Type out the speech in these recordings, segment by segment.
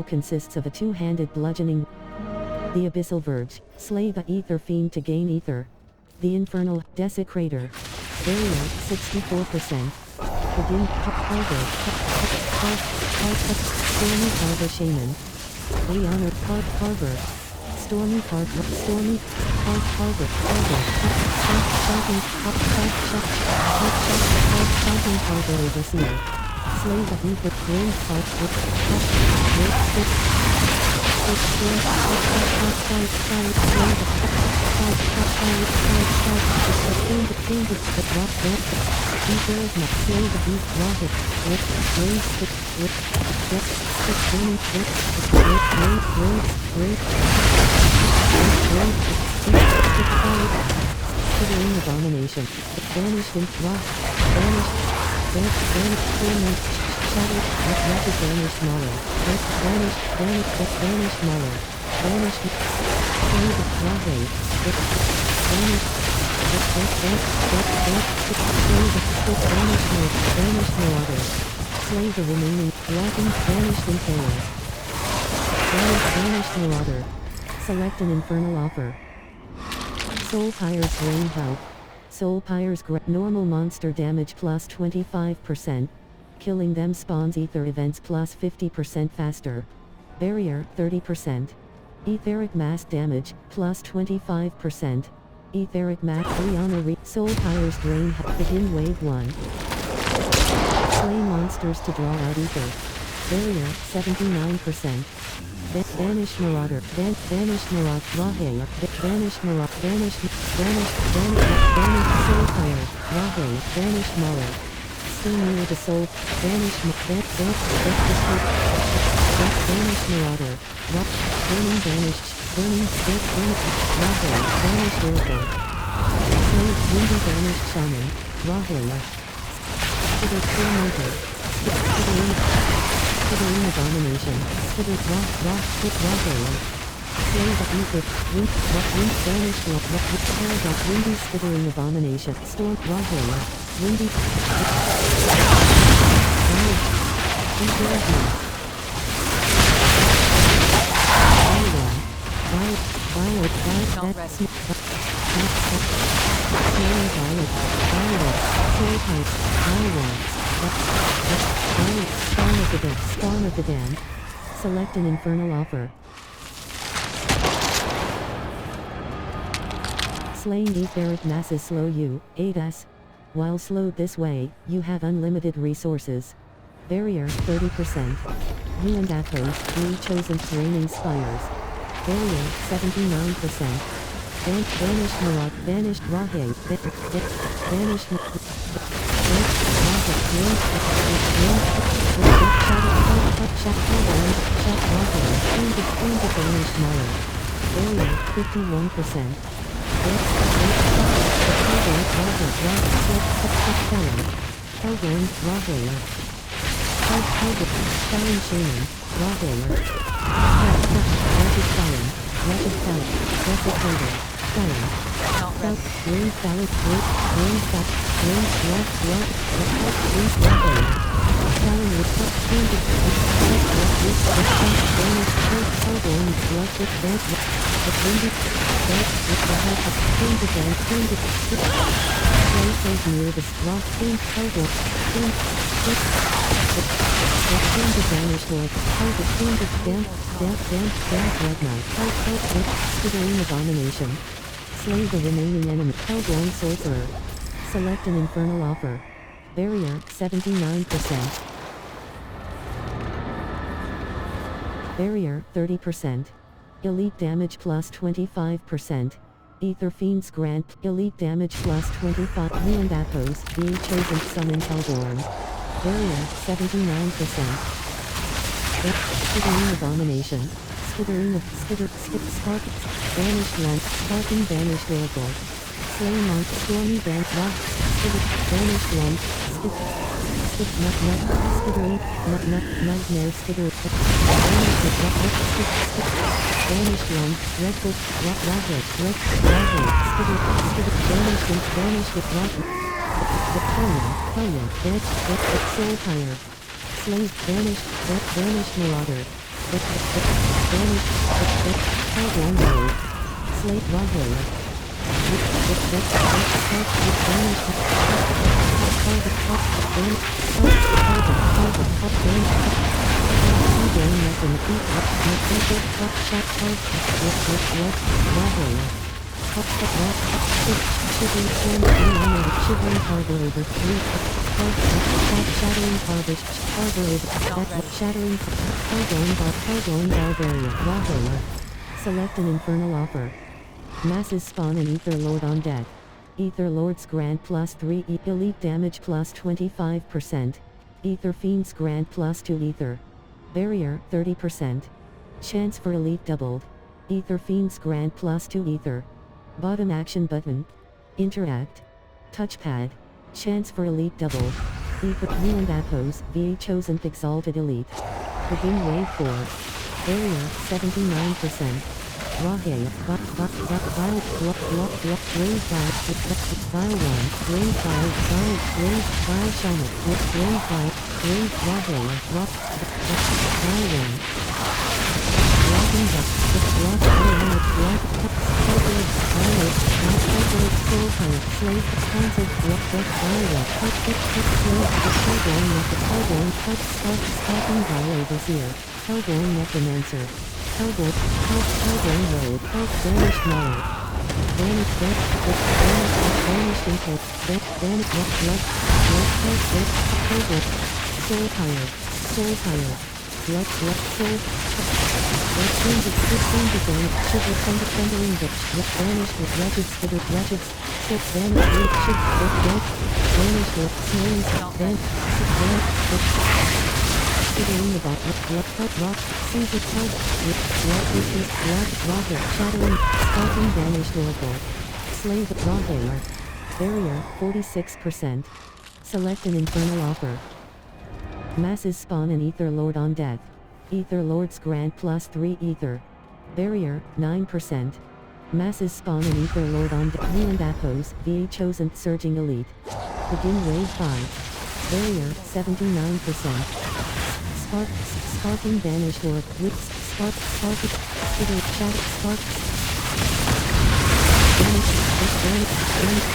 consists of a two-handed bludgeoning. The Abyssal Verge, slay the Ether Fiend to gain Ether. The Infernal Desecrator, barrier 64%. Begin Carver, Stormy Carver Shaman. Leonard Carver, Stormy Carver, Stormy Carver, Shouting Carver Overseer. Slay the Ether Grave Carver, Abomination, banished in rock, banished torment, shattered, rapid banished smaller, banished smaller, banished, slay the Rahe, banished, banished Marauder, slay the remaining, blocking, banished Impaler, banished Marauder, select an infernal offer. Soul Pyre's Rain Help. Soul Pyre's normal monster damage plus 25%. Killing them spawns ether events plus 50% faster. Barrier 30%. Etheric mass damage plus 25%. Etheric mass Rihanna Soul Pyre's Drain Help. Begin wave 1. Slay monsters to draw out ether. Barrier 79%. Vanish Marauder, Vanish Marauder, Rahe, Vanish Marauder, Vanish Soul Fire, Rahe, Vanish Mauler. Stay near the soul, Vanish Marauder, Burning Vanished, Burning Rahe, Vanish Oracle. Slave Windy Vanished Shaman, Rahe, Skitter Tormentor, Skittering Abomination, Skitter Rahe, slay the ether, wind banished paradox, windy skittering abomination, storm Rahe, windy, Spawn of the Damned. Select an infernal offer. Slaying etheric masses slow you, 8s. While slowed this way, you have unlimited resources. Barrier 30%. You and Athos, 3 chosen reigning spires. Barrier 79%. Banished Marad, Banished Rahe, Banished Barrier 51%. Hellborn, Rahe. Stalin Shaman, Rahe. Rapid Stalin, Rapid Stalin, Rapid Thunder, Stalin. Rain Stalin, Rain Stalin, Rain Rock, Rain Rahe. Stalin with top changes, Hellborn, Blood with Bad, with Windy, Bad, with the help of changes and changes. Places near the rock, Hellborn, change of vanish lord, help the change of damp, red knight, help, skittering abomination. Slay the remaining enemy, hellborn sorcerer. Select an infernal offer. Barrier, 79%. Barrier, 30%. Elite damage plus 25%. Ether Fiends grant elite damage plus 25. You and Athos, being chosen summon Hellborn. Barrier, 79%. Skittering abomination. Skittering spark, banished light, sparking banished oracle. Slay monk, stormy rock, banished light, skittering, nightmare skitter, banished light, dreadful, racket, banished with rocket. Victoria, Soul Pyre. Slave, banished Marauder. Vanish. Hellborn Road. Slate Rahair. Shivering harbor over shattering Hellborn Barbaria Rahair. Select an infernal offer. Masses spawn an Ether Lord on deck. Ether Lords grant plus 3 elite damage plus 25%. Ether Fiends grant plus 2 Ether. Barrier 30%. Chance for elite doubled. Ether Fiends grant plus 2 Ether. Bottom action button. Interact. Touchpad. Chance for elite doubled. Ether View and Appos VA chosen exalted elite. Begin wave 4. Barrier 79%. Rahair, Vile, Rain Fire, Vile 1, Rain Fire, Vile Shaman, Rain Fire, Rain Rahair, Vile 1. Rocking Duck, Rock, Soul Fire, Slave, Haunted, Rock, Vile 1, Hellborn, Stalking Vile Overseer, Hellborn Necromancer. Hellborn Road, Vanished Knowledge. Vanished Input, Vanished Hellborn, Soul Fire, Blood, Soul, Change of Shiver, Thundering Bitch, Vanished with Wretched, Six, Vanished, Shivering the bot, rock, Caesar Tug, Rocket, Shattering, Stalking Vanished Oracle. Slay the Rahair. Barrier, 46%. Select an infernal offer. Masses spawn an Ether Lord on deck. Ether Lords grant plus 3 Ether. Barrier, 9%. Masses spawn an Ether Lord on deck. View and Appos, VA chosen surging elite. Begin wave 5. Barrier, 79%. Sparking Banished Orb, Whips, Sparking, Skitter, Chat, Spark,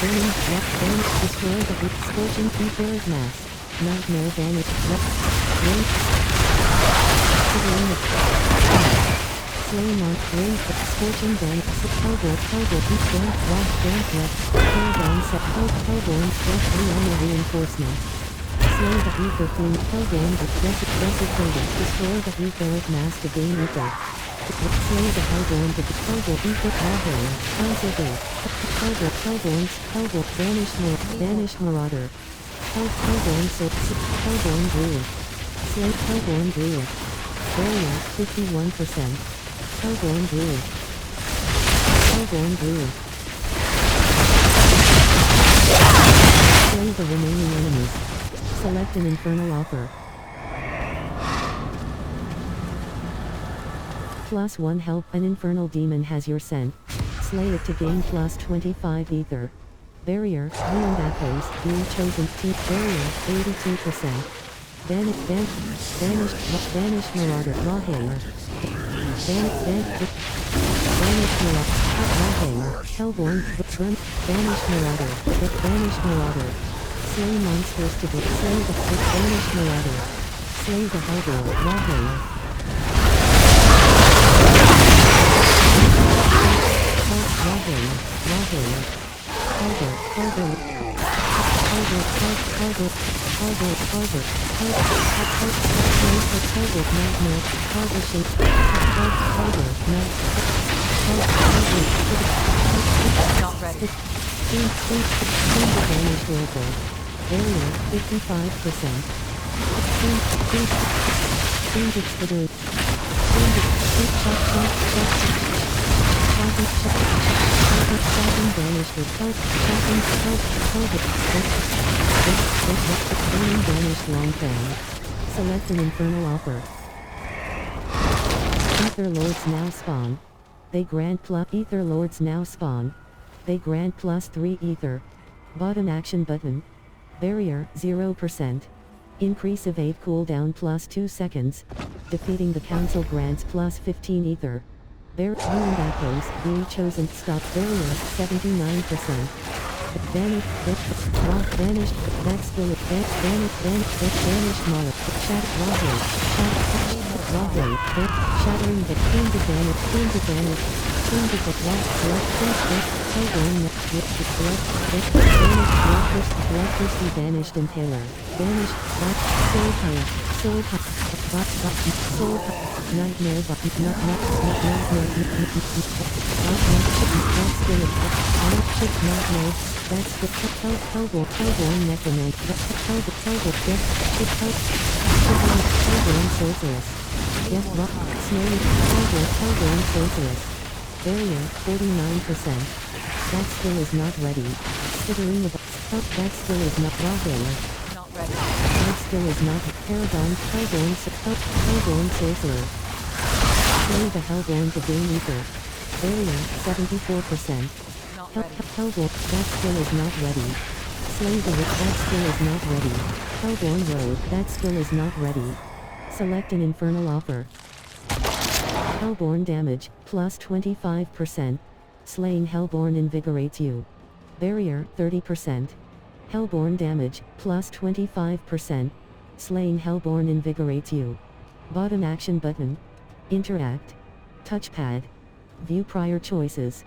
Burning, Rock, Vanish, Destroy the Whip, Scorching, Infrared Mass, Nightmare Vanish, Rain, Shivering, Flame on, Rain, Scorching Vanish, Hellborn, Damp, Rock, Damp, Left, Hellborn, Set, Hellborn, Stress, Rearmor Reinforcement. Slay the Ether Fiend, Hellborn, Desecrated, Destroy the Etheric Mass to gain Ether. Slay the Hellborn to Hellborn, Ether Rahair, Conservate, Hellborn, Banished Marauder. Hellborn Druid. Slay Hellborn Druid. Barrier, 51%. Hellborn Druid. Slay the remaining enemies. Select an infernal offer. Plus 1 help. An infernal demon has your scent. Slay it to gain plus 25 ether. Barrier, View and Appos, View chosen, Barrier, 82%. Banished Marauder, Rahair. Banished Marauder, Hellborn, Banished Marauder. Slay monsters to slay the Banished Marauder. Slay the Hellborn, Rahair. Not ready. Barrier, 55%. Shocking Banished with Burning Banished Long Fan. Select an infernal offer. Ether Lords now spawn. They grant plus Ether Lords now spawn. They grant plus 3 ether. Bottom action button. Barrier, 0%. Increase evade cooldown plus 2 seconds. Defeating the council grants plus 15 ether. Ruined apples, being chosen, stop barrier, 79%. Vanished, vanished, back skill, vanished mollet, chat, Rawhide, shattering the change advantage, bloodthirsty vanished impaler, vanished, soul nightmare, that's the Hellborn necromancer, Hellborn sorceress. Yes, rock, snowy, Hellborn sorceress. Barrier, 49%. That skill is not ready. Skittering of that skill is not Rawhide. Not ready. That skill is not Paragon, Hellborn sorcerer. Slay the Hellborn to gain ether. Barrier, 74%. Hellborn, that skill is not ready. Slay the witch, that skill is not ready. Hellborn road, that skill is not ready. Select an infernal offer. Hellborn damage, plus 25%. Slaying Hellborn invigorates you. Barrier, 30%. Hellborn damage, plus 25%. Slaying Hellborn invigorates you. Bottom action button. Interact. Touchpad. View prior choices.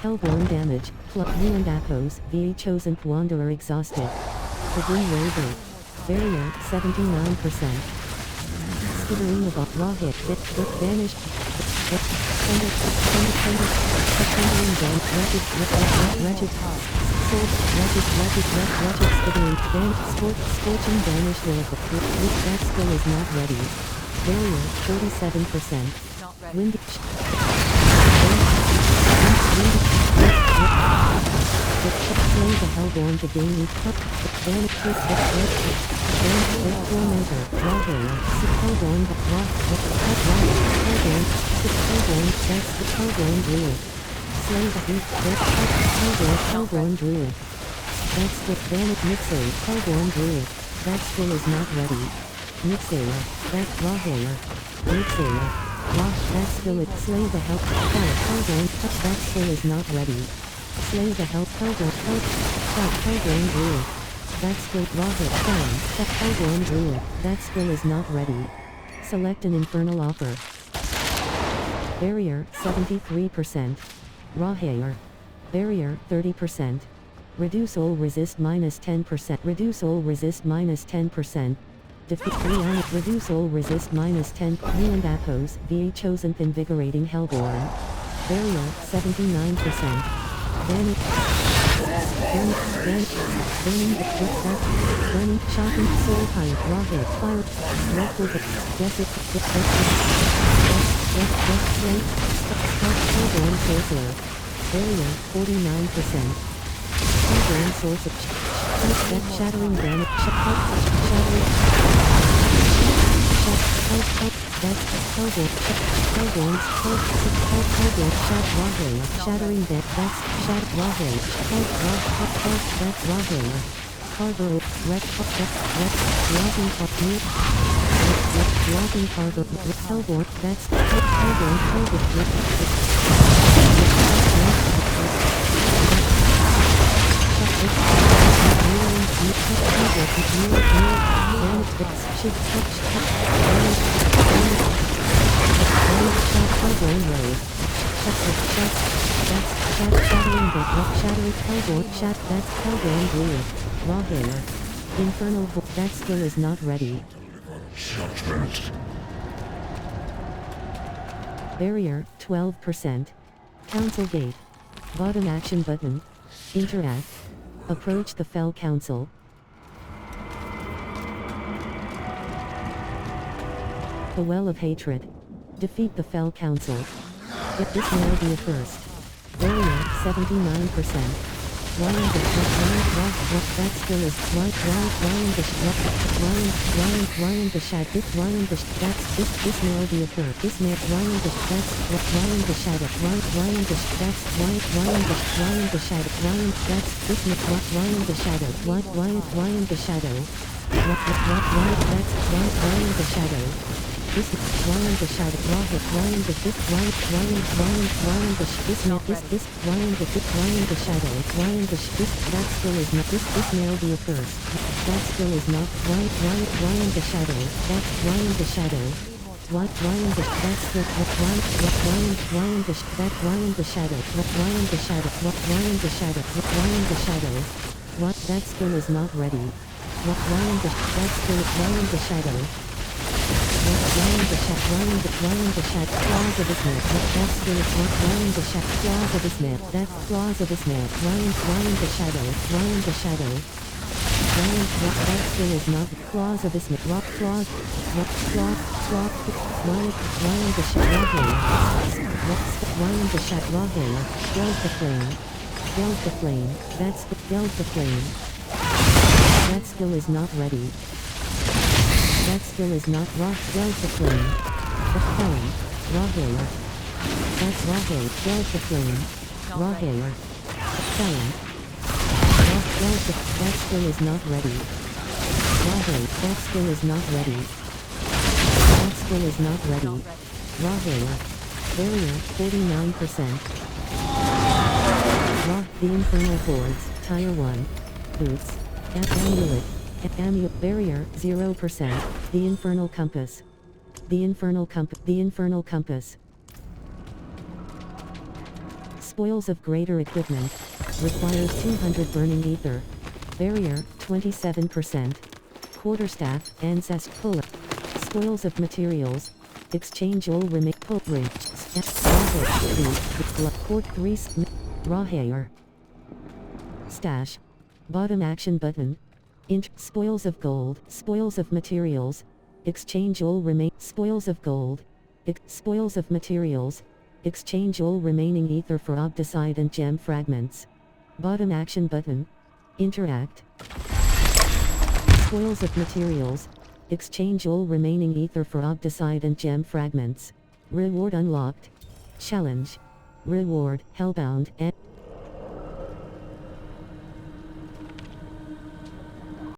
Hellborn damage, plus ruined apples, VA chosen wanderer exhausted. Begin waving. Barrier, 79%. Skittering of Rawhide, vanished. Wretched skittering, scorching vanished that skill is not ready. Barrier, 47%. Wind, slay the Hellborn to gain tormentor, Rawhide, Hellborn, that's the Hellborn druid. Slay the Hellborn druid. That's the Vanished Mixer, Hellborn druid. That skill is not ready. Mixer, that's Rawhide. Mixer. That skill is slay the Hellborn, that skill is not ready. Slay the Hellborn druid. That skill Hellborn druid. That skill is not ready. Select an infernal offer. Barrier, 73%. Rawhide. Barrier, 30%. Reduce all resist minus 10%. Reduce all resist minus 10%. Defeat reduce all resist minus 10. Ruined apples, VA chosen invigorating Hellborn. Barrier, 79%. Burning, shocking, soul high, Rawhide, fire, dreadful, Hellborn sorcerer. Barrier, 49%. Hellborn sorcerer. Shattering damage. Shattering that. That's Rawhide. That's Rawhide. Carver. Walking Carver. Hellborn. That's Hellborn. That's Hellborn druid. Rawhide. Infernal that skill is not ready. Judgment. Barrier, 12%. Council gate. Bottom action button. Interact. Approach the Fell Council. The Well of Hatred. Defeat the Fell Council. This will be a first. Barrier, 79%. That skill is Ryan the shadow. That's this may be occur. This may Ryan the that's Ryan the shadow. Ryan the that's Ryan the shadow. Ryan that's this may Ryan the shadow. Ryan the shadow. That's Ryan the shadow. This is Ryan the shadow. Ryan the this Ryan the this may this Ryan the shadow. Ryan the this that skill is not this may be a curse. That skill is not Ryan the shadow. That's Ryan the shadow. Ryan the that's the Ryan the that Ryan the shadow. Ryan the shadow. Ryan the shadow. Ryan the shadow. That skill is not ready. Ryan the that skill Ryan the shadow. Ryan the shadow. Claws of his map. That skill is not Ryan the shadow. Claws of his map. That claws of his map. Ryan the shadow. Ryan the shadow. That skill is not claws of his map. Ryan the shadow. Ryan the shadow. Geld the flame. Geld the flame. That's the geld the flame. That skill is not ready. That skill is not Geld the flame. The flame. Rahair. That's Rahair. Geld the flame. Rahair. Flame. That skill is not ready. Rahair. That skill is not ready. That skill is not ready. Rahair. Barrier 49%. The Infernal Chords. Tire 1. Boots. Amulet. Barrier 0%. The Infernal Compass. The Infernal Compass. Spoils of Greater Equipment. Requires 200 Burning Ether. Barrier 27%. Quarterstaff. Ancestral. Spoils of Materials. Exchange all remain. Port 3. Rahair. Stash. Bottom action button. Spoils of gold. Spoils of materials. Exchange all remain. Spoils of gold. Spoils of materials. Exchange all remaining ether for obdicite and gem fragments. Bottom action button. Interact. Spoils of materials. Exchange all remaining ether for obdicite and gem fragments. Reward unlocked. Challenge. Reward, Hellbound, and